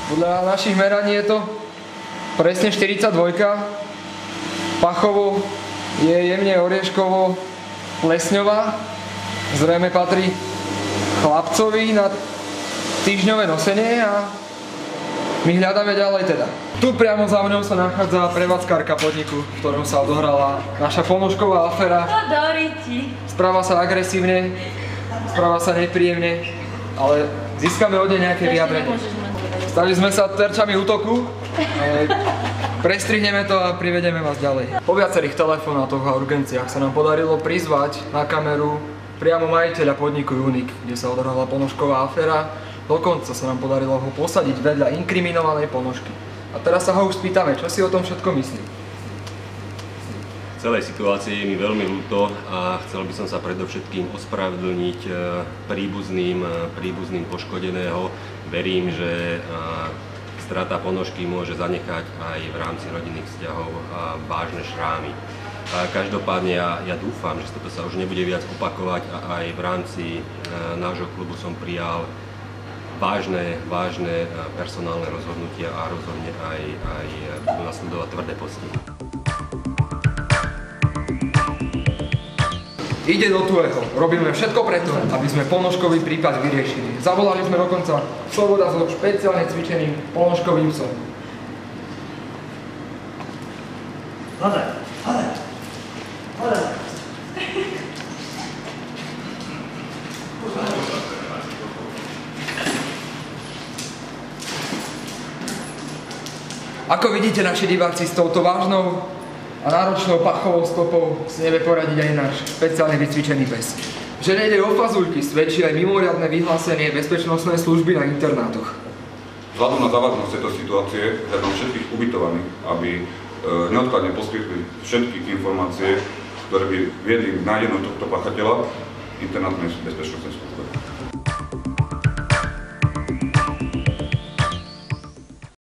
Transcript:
Podľa našich meraní je to presne 42. Pachovo je jemne orieškovo plesňová. Zrejme patrí chlapcovi na týždňové nosenie a my hľadáme ďalej teda. Tu priamo za mňou sa nachádza prevádzkarka podniku, v ktorom sa odohrala naša ponožková aféra. Správa sa agresívne, správa sa nepríjemne, ale získame od nej nejaké vyjadrenie. Stali sme sa terčami útoku, ale prestrihneme to a privedeme vás ďalej. Po viacerých telefonátoch a urgenciách sa nám podarilo prizvať na kameru priamo majiteľa podniku Unik, kde sa odohrala ponožková aféra. Dokonca sa nám podarilo ho posadiť vedľa inkriminovanej ponožky. A teraz sa ho už spýtame, čo si o tom všetko myslí. V celej situácii je mi veľmi ľúto a chcel by som sa predovšetkým ospravedlniť príbuzným poškodeného. Verím, že strata ponožky môže zanechať aj v rámci rodinných vzťahov vážne šrámy. Každopádne ja dúfam, že toto sa už nebude viac opakovať a aj v rámci nášho klubu som prijal vážne personálne rozhodnutia a rozhodne aj budú nasledovať tvrdé postihy. Ide do tuého. Robíme všetko preto, aby sme ponožkový prípad vyriešili. Zavolali sme dokonca Sloboda so špeciálne cvičeným ponožkovým psom. Hľadaj! Ako vidíte, naši diváci, s touto vážnou a náročnou pachovou stopou si nevie poradiť aj náš špeciálne vycvičený pes. Že nejde o fazuľky, svedčí aj mimoriadne vyhlásenie bezpečnostnej služby na internátoch. Vzhľadom na závažnosť tejto situácie žiadam všetkých ubytovaných, aby neodkladne poskytli všetky informácie, ktoré by viedli k nájdeniu tohto páchateľa internátnej bezpečnostnej službe.